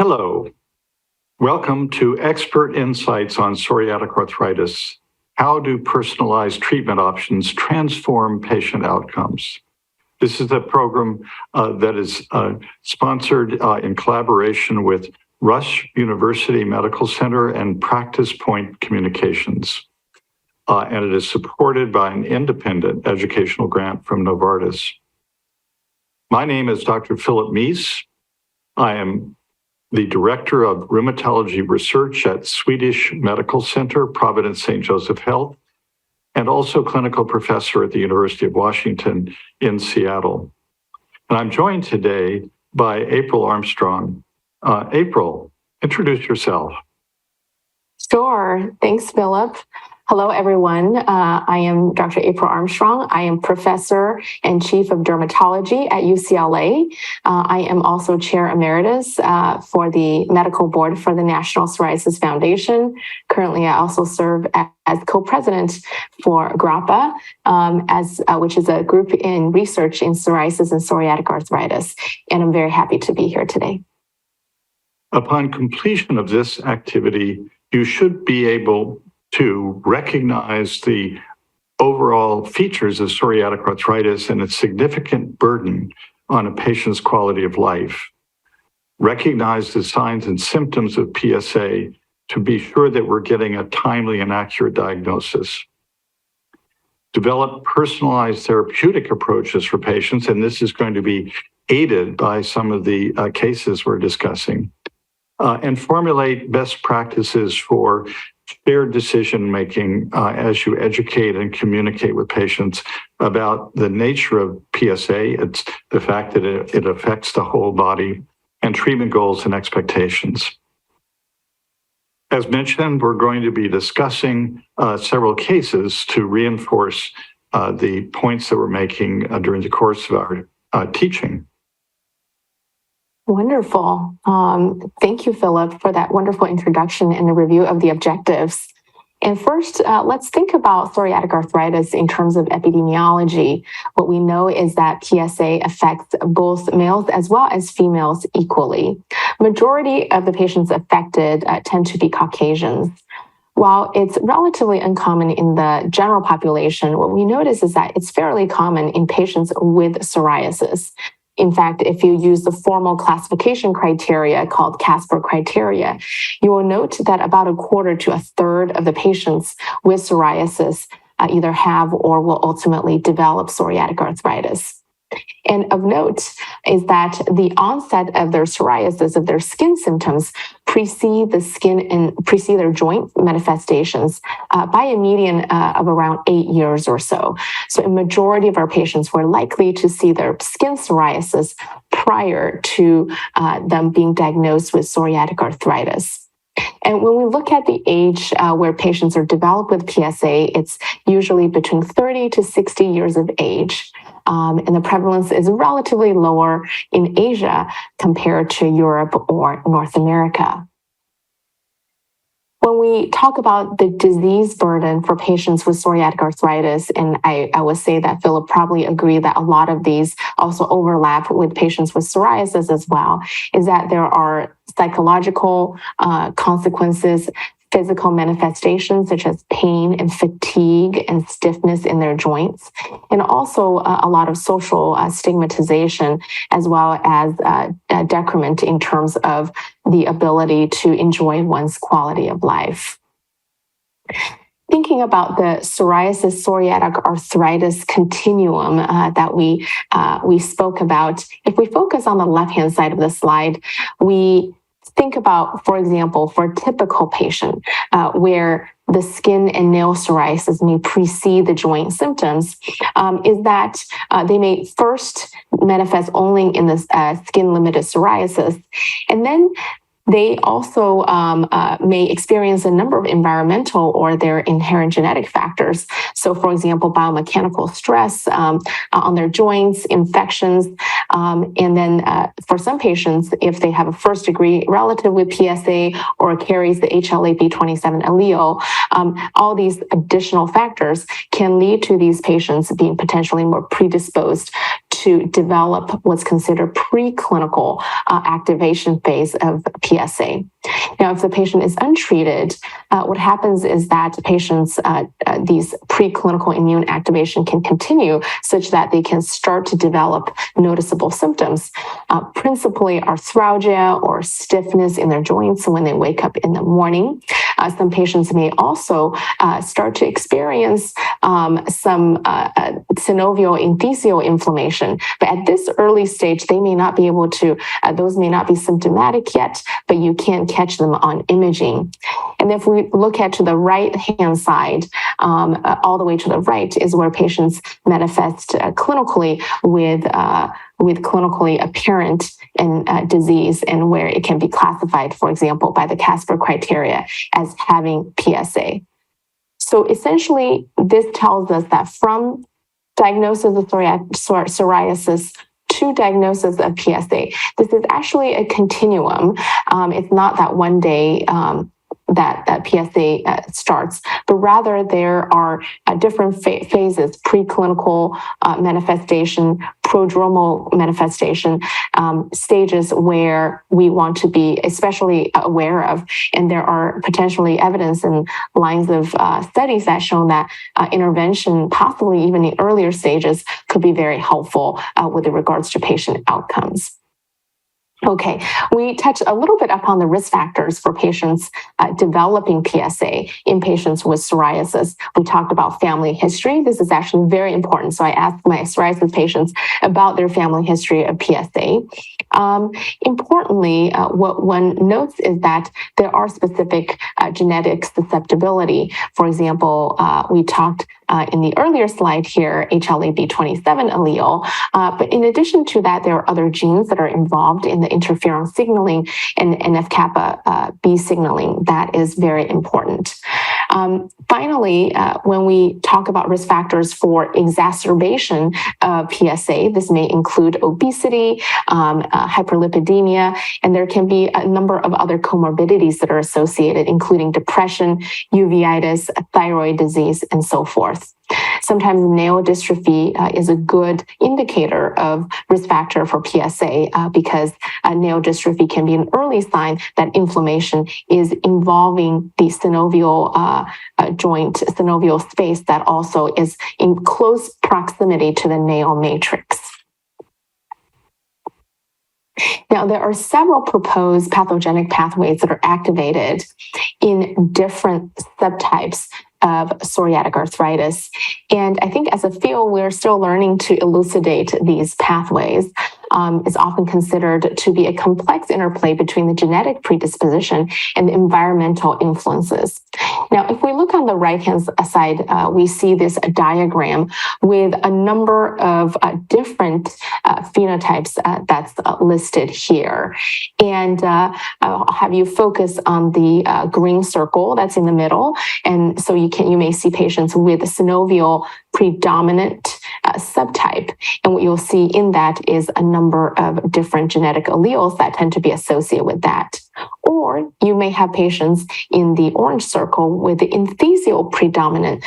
Hello. Welcome to Expert Insights on Psoriatic Arthritis. How do personalized treatment options transform patient outcomes? This is a program that is sponsored in collaboration with Rush University Medical Center and Practice Point Communications. And it is supported by an independent educational grant from Novartis. My name is Dr. Philip Mease. I am the Director of Rheumatology Research at Swedish Medical Center, Providence St. Joseph Health, and also clinical professor at the University of Washington in Seattle. And I'm joined today by April Armstrong. April, introduce yourself. Sure. Thanks, Philip. Hello, everyone. I am Dr. April Armstrong. I am professor and chief of dermatology at UCLA. I am also chair emeritus for the medical board for the National Psoriasis Foundation. Currently, I also serve as co-president for GRAPPA, which is a group in research in psoriasis and psoriatic arthritis. And I'm very happy to be here today. Upon completion of this activity, you should be able to recognize the overall features of psoriatic arthritis and its significant burden on a patient's quality of life. Recognize the signs and symptoms of PsA to be sure that we're getting a timely and accurate diagnosis. Develop personalized therapeutic approaches for patients, and this is going to be aided by some of the cases we're discussing. And formulate best practices for shared decision-making as you educate and communicate with patients about the nature of PsA, it's the fact that it affects the whole body, and treatment goals and expectations. As mentioned, we're going to be discussing several cases to reinforce the points that we're making during the course of our teaching. Wonderful. Thank you, Philip, for that wonderful introduction and a review of the objectives. And first, let's think about psoriatic arthritis in terms of epidemiology. What we know is that PsA affects both males as well as females equally. Majority of the patients affected tend to be Caucasians. While it's relatively uncommon in the general population, what we notice is that it's fairly common in patients with psoriasis. In fact, if you use the formal classification criteria called Casper criteria, you will note that about a quarter to a third of the patients with psoriasis either have or will ultimately develop psoriatic arthritis. And of note is that the onset of their psoriasis, of their skin symptoms, precede their joint manifestations by a median of around 8 years or so. So a majority of our patients were likely to see their skin psoriasis prior to them being diagnosed with psoriatic arthritis. And when we look at the age where patients are developed with PsA, it's usually between 30 to 60 years of age. And the prevalence is relatively lower in Asia compared to Europe or North America. When we talk about the disease burden for patients with psoriatic arthritis, and I would say that Philip probably agree that a lot of these also overlap with patients with psoriasis as well, is that there are psychological consequences, physical manifestations such as pain and fatigue and stiffness in their joints, and also a lot of social stigmatization, as well as decrement in terms of the ability to enjoy one's quality of life. Thinking about the psoriasis psoriatic arthritis continuum that we spoke about, if we focus on the left-hand side of the slide, we think about, for example, for a typical patient where the skin and nail psoriasis may precede the joint symptoms, is that they may first manifest only in the skin-limited psoriasis, and then they also may experience a number of environmental or their inherent genetic factors. So, for example, biomechanical stress on their joints, infections, and then for some patients, if they have a first-degree relative with PsA or carries the HLA-B27 allele, all these additional factors can lead to these patients being potentially more predisposed to develop what's considered preclinical activation phase of PsA. Now, if the patient is untreated, what happens is that patients, these preclinical immune activation can continue such that they can start to develop noticeable symptoms, principally arthralgia or stiffness in their joints when they wake up in the morning. Some patients may also start to experience some synovial enthesial inflammation, but at this early stage, they may not be able to, those may not be symptomatic yet, but you can catch them on imaging. And if we look at to the right-hand side, all the way to the right is where patients manifest clinically with clinically apparent disease, and where it can be classified, for example, by the Casper criteria as having PsA. So essentially, this tells us that from diagnosis of psoriasis to diagnosis of PsA, this is actually a continuum. It's not that one day that PsA starts, but rather there are different phases: preclinical manifestation, prodromal manifestation, stages where we want to be especially aware of. And there are potentially evidence and lines of studies that show that intervention, possibly even in earlier stages, could be very helpful with regards to patient outcomes. Okay, we touched a little bit upon the risk factors for patients developing PsA in patients with psoriasis. We talked about family history. This is actually very important. So I asked my psoriasis patients about their family history of PsA. Importantly, what one notes is that there are specific genetic susceptibility. For example, we talked in the earlier slide here, HLA-B27 allele. But in addition to that, there are other genes that are involved in the interferon signaling and NF-kappa B signaling. That is very important. Finally, when we talk about risk factors for exacerbation of PsA, this may include obesity, hyperlipidemia, and there can be a number of other comorbidities that are associated, including depression, uveitis, thyroid disease, and so forth. Sometimes nail dystrophy is a good indicator of risk factor for PsA because nail dystrophy can be an early sign that inflammation is involving the synovial joint, synovial space that also is in close proximity to the nail matrix. Now, there are several proposed pathogenic pathways that are activated in different subtypes of psoriatic arthritis. And I think as a field, we're still learning to elucidate these pathways. It's often considered to be a complex interplay between the genetic predisposition and the environmental influences. Now, if we look on the right-hand side, we see this diagram with a number of different phenotypes that's listed here. And I'll have you focus on the green circle that's in the middle. And so you may see patients with synovial predominant subtype. And what you'll see in that is a number of different genetic alleles that tend to be associated with that. Or you may have patients in the orange circle with the enthesial predominant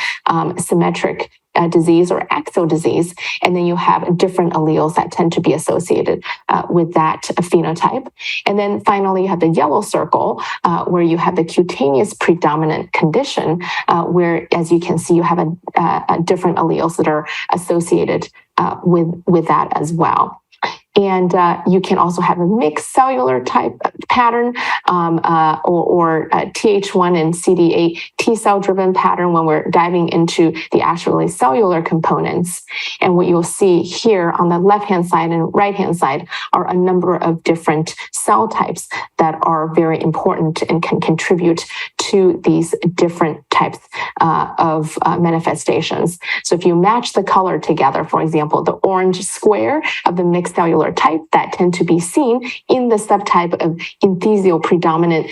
symmetric disease or axial disease, and then you have different alleles that tend to be associated with that phenotype. And then finally, you have the yellow circle where you have the cutaneous predominant condition, where, as you can see, you have a different alleles that are associated with that as well. And you can also have a mixed cellular type pattern or Th1 and CD8 T cell driven pattern when we're diving into the actually cellular components. And what you'll see here on the left-hand side and right-hand side are a number of different cell types that are very important and can contribute to these different types of manifestations. So if you match the color together, for example, the orange square of the mixed cellular type that tend to be seen in the subtype of enthesial predominant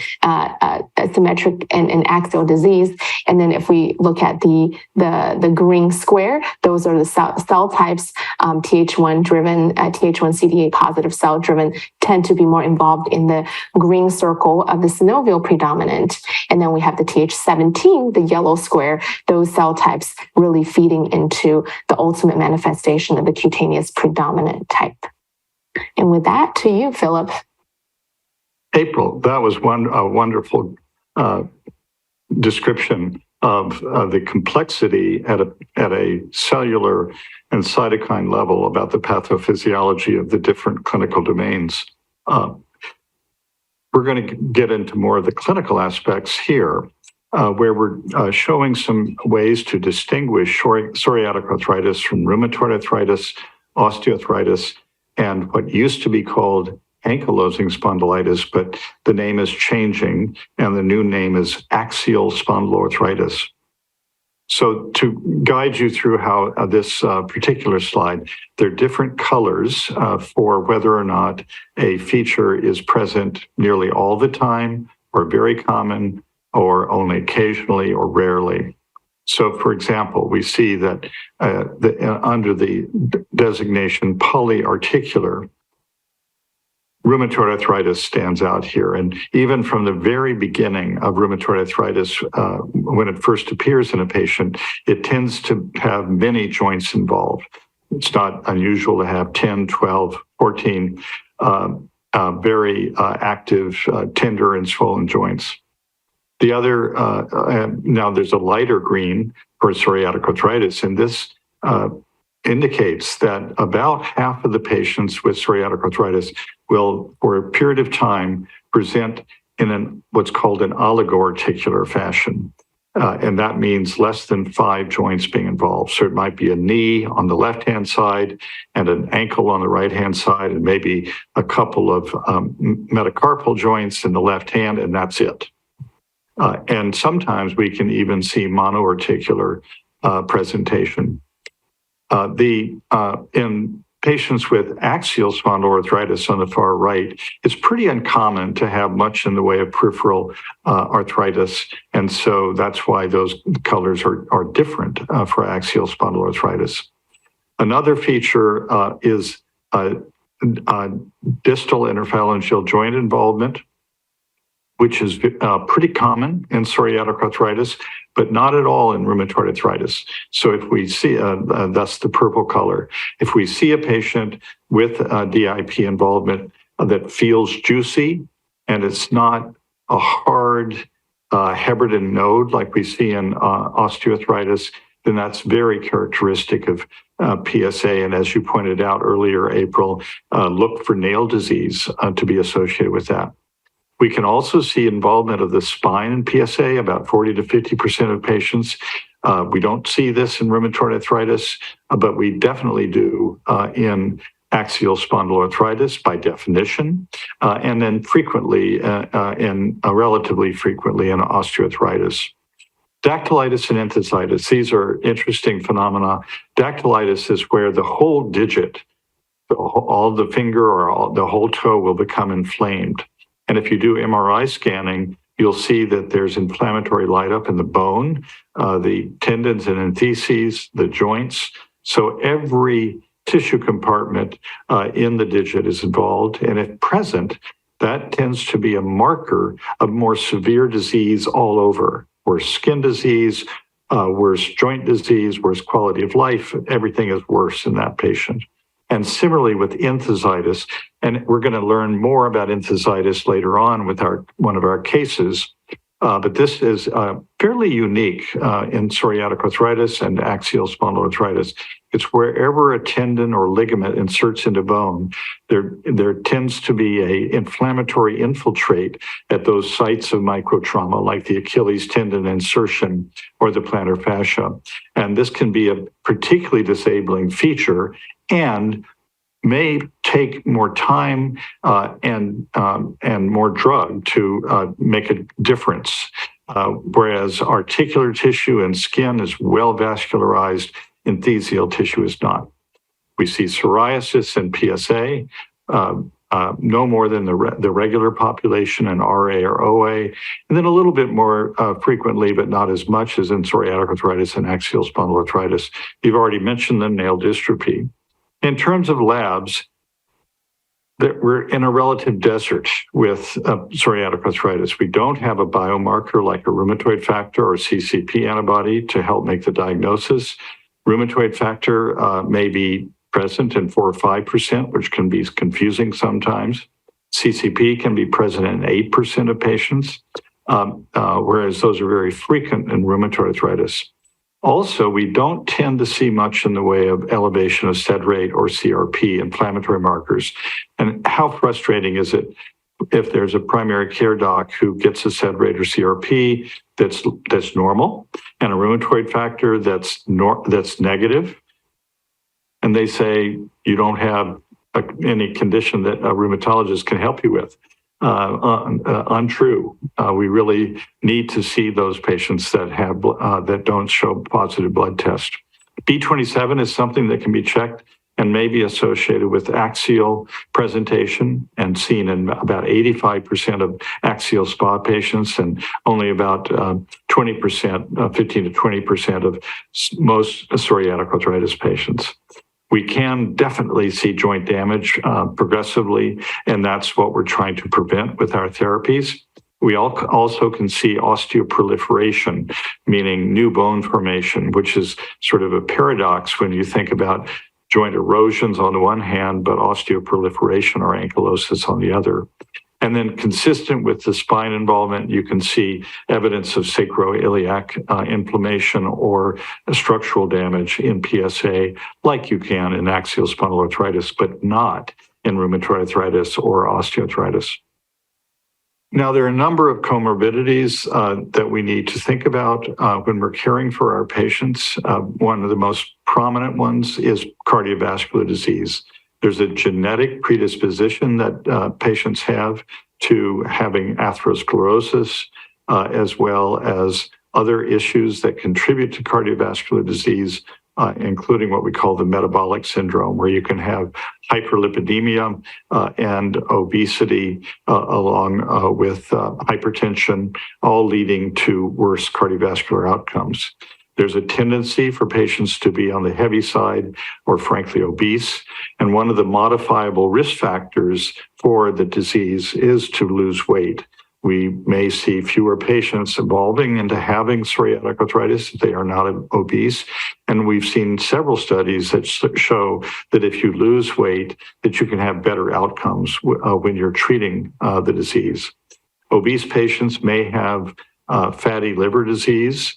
symmetric and axial disease. And then if we look at the green square, those are the cell types, Th1 driven, Th1 CD8 positive cell driven tend to be more involved in the green circle of the synovial predominant. And then we have the Th17, the yellow square, those cell types really feeding into the ultimate manifestation of the cutaneous predominant type. And with that, to you, Philip. April, that was a wonderful description of the complexity at a cellular and cytokine level about the pathophysiology of the different clinical domains. We're going to get into more of the clinical aspects here, where we're showing some ways to distinguish psoriatic arthritis from rheumatoid arthritis, osteoarthritis, and what used to be called ankylosing spondylitis, but the name is changing, and the new name is axial spondyloarthritis. So to guide you through how this particular slide, there are different colors for whether or not a feature is present nearly all the time, or very common, or only occasionally, or rarely. So, for example, we see that under the designation polyarticular, rheumatoid arthritis stands out here. And even from the very beginning of rheumatoid arthritis, when it first appears in a patient, it tends to have many joints involved. It's not unusual to have 10, 12, 14 very active, tender and swollen joints. The other, now there's a lighter green for psoriatic arthritis, and this indicates that about half of the patients with psoriatic arthritis will, for a period of time, present in what's called an oligoarticular fashion. And that means less than 5 joints being involved. So it might be a knee on the left-hand side and an ankle on the right-hand side, and maybe a couple of metacarpal joints in the left hand, and that's it. And sometimes we can even see monoarticular presentation. In patients with axial spondyloarthritis on the far right, it's pretty uncommon to have much in the way of peripheral arthritis, and so that's why those colors are different for axial spondyloarthritis. Another feature is distal interphalangeal joint involvement, which is pretty common in psoriatic arthritis, but not at all in rheumatoid arthritis. So if we see, that's the purple color, if we see a patient with DIP involvement that feels juicy and it's not a hard Heberden node like we see in osteoarthritis, then that's very characteristic of PsA. And as you pointed out earlier, April, look for nail disease to be associated with that. We can also see involvement of the spine in PsA, about 40 to 50% of patients. We don't see this in rheumatoid arthritis, but we definitely do in axial spondyloarthritis by definition, and then frequently, relatively frequently in osteoarthritis. Dactylitis and enthesitis, these are interesting phenomena. Dactylitis is where the whole digit, all the finger or the whole toe will become inflamed. And if you do MRI scanning, you'll see that there's inflammatory light up in the bone, the tendons and entheses, the joints. So every tissue compartment in the digit is involved. And if present, that tends to be a marker of more severe disease all over, worse skin disease, worse joint disease, worse quality of life. Everything is worse in that patient. And similarly with enthesitis, and we're going to learn more about enthesitis later on with one of our cases, but this is fairly unique in psoriatic arthritis and axial spondyloarthritis. It's wherever a tendon or ligament inserts into bone, there tends to be an inflammatory infiltrate at those sites of microtrauma, like the Achilles tendon insertion or the plantar fascia. And this can be a particularly disabling feature and may take more time and more drug to make a difference. Whereas articular tissue and skin is well vascularized, enthesial tissue is not. We see psoriasis and PsA, no more than the regular population in RA or OA, and then a little bit more frequently, but not as much as in psoriatic arthritis and axial spondyloarthritis. You've already mentioned the nail dystrophy. In terms of labs, that we're in a relative desert with psoriatic arthritis. We don't have a biomarker like a rheumatoid factor or CCP antibody to help make the diagnosis. Rheumatoid factor may be present in 4 or 5%, which can be confusing sometimes. CCP can be present in 8% of patients, whereas those are very frequent in rheumatoid arthritis. Also, we don't tend to see much in the way of elevation of SED rate or CRP, inflammatory markers. And how frustrating is it if there's a primary care doc who gets a SED rate or CRP that's normal and a rheumatoid factor that's negative, and they say you don't have any condition that a rheumatologist can help you with? Untrue. We really need to see those patients that have that don't show positive blood test. B27 is something that can be checked and may be associated with axial presentation and seen in about 85% of axial SPA patients and only about 20%, 15 to 20% of most psoriatic arthritis patients. We can definitely see joint damage progressively, and that's what we're trying to prevent with our therapies. We also can see osteoproliferation, meaning new bone formation, which is sort of a paradox when you think about joint erosions on the one hand, but osteoproliferation or ankylosis on the other. And then consistent with the spine involvement, you can see evidence of sacroiliac inflammation or structural damage in PsA, like you can in axial spondyloarthritis, but not in rheumatoid arthritis or osteoarthritis. Now, there are a number of comorbidities that we need to think about when we're caring for our patients. One of the most prominent ones is cardiovascular disease. There's a genetic predisposition that patients have to having atherosclerosis, as well as other issues that contribute to cardiovascular disease, including what we call the metabolic syndrome, where you can have hyperlipidemia and obesity along with hypertension, all leading to worse cardiovascular outcomes. There's a tendency for patients to be on the heavy side or frankly obese. And one of the modifiable risk factors for the disease is to lose weight. We may see fewer patients evolving into having psoriatic arthritis if they are not obese. And we've seen several studies that show that if you lose weight, that you can have better outcomes when you're treating the disease. Obese patients may have fatty liver disease.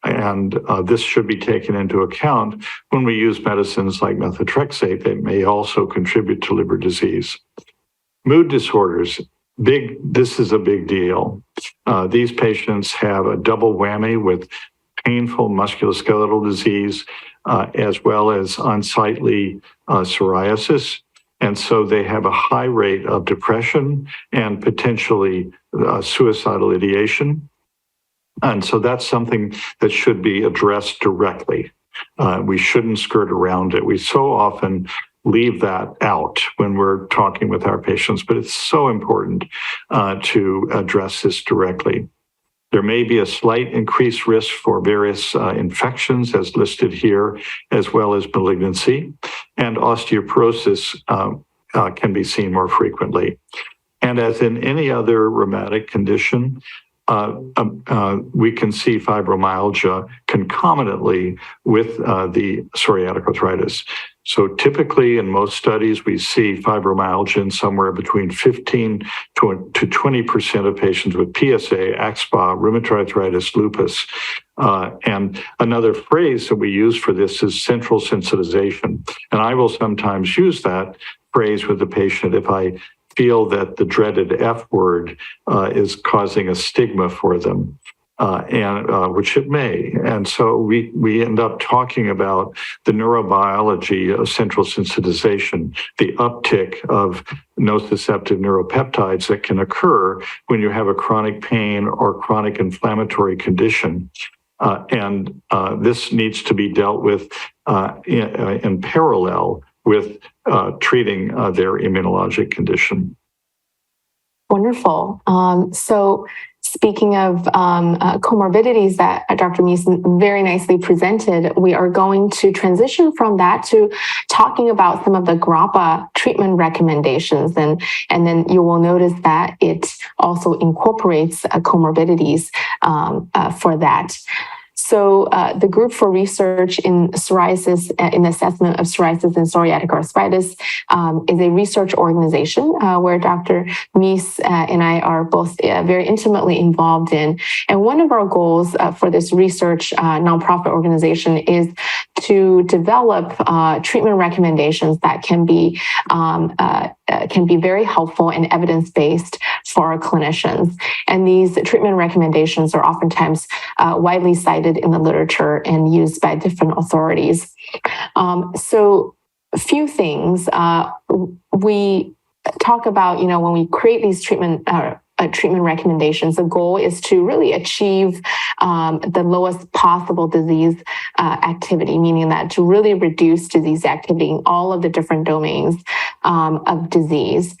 And this should be taken into account when we use medicines like methotrexate that may also contribute to liver disease. Mood disorders, this is a big deal. These patients have a double whammy with painful musculoskeletal disease as well as unsightly psoriasis. And so they have a high rate of depression and potentially suicidal ideation. And so that's something that should be addressed directly. We shouldn't skirt around it. We so often leave that out when we're talking with our patients, but it's so important to address this directly. There may be a slight increased risk for various infections as listed here, as well as malignancy, and osteoporosis can be seen more frequently. And as in any other rheumatic condition, we can see fibromyalgia concomitantly with the psoriatic arthritis. So typically in most studies, we see fibromyalgia in somewhere between 15 to 20% of patients with PsA, axSpA, rheumatoid arthritis, lupus. And another phrase that we use for this is central sensitization. And I will sometimes use that phrase with the patient if I feel that the dreaded F word is causing a stigma for them, and which it may. And so we end up talking about the neurobiology of central sensitization, the uptick of nociceptive neuropeptides that can occur when you have a chronic pain or chronic inflammatory condition. And this needs to be dealt with in parallel with treating their immunologic condition. Wonderful. So speaking of comorbidities that Dr. Mease very nicely presented, we are going to transition from that to talking about some of the GRAPPA treatment recommendations. And then you will notice that it also incorporates comorbidities for that. So the Group for Research in Psoriasis, in Assessment of Psoriasis and Psoriatic Arthritis, is a research organization where Dr. Mease and I are both very intimately involved in. And one of our goals for this research nonprofit organization is to develop treatment recommendations that can be very helpful and evidence-based for our clinicians. And these treatment recommendations are oftentimes widely cited in the literature and used by different authorities. So a few things. We talk about, when we create these treatment recommendations, the goal is to really achieve the lowest possible disease activity, meaning that to really reduce disease activity in all of the different domains of disease.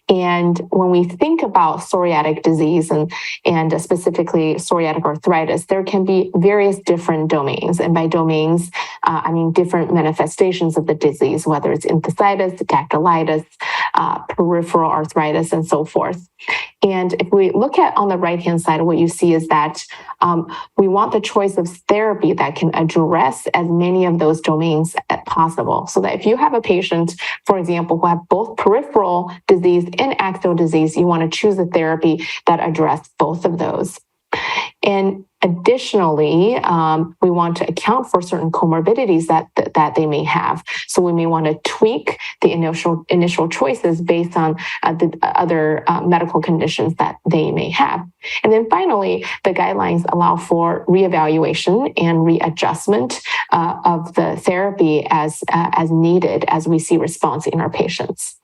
And when we think about psoriatic disease and specifically psoriatic arthritis, there can be various different domains. And by domains, I mean different manifestations of the disease, whether it's enthesitis, dactylitis, peripheral arthritis, and so forth. And if we look at on the right-hand side, what you see is that we want the choice of therapy that can address as many of those domains as possible. So that if you have a patient, for example, who have both peripheral disease and axial disease, you want to choose a therapy that addresses both of those. And additionally, we want to account for certain comorbidities that they may have. So we may want to tweak the initial choices based on the other medical conditions that they may have. And then finally, the guidelines allow for reevaluation and readjustment of the therapy as needed as we see response in our patients.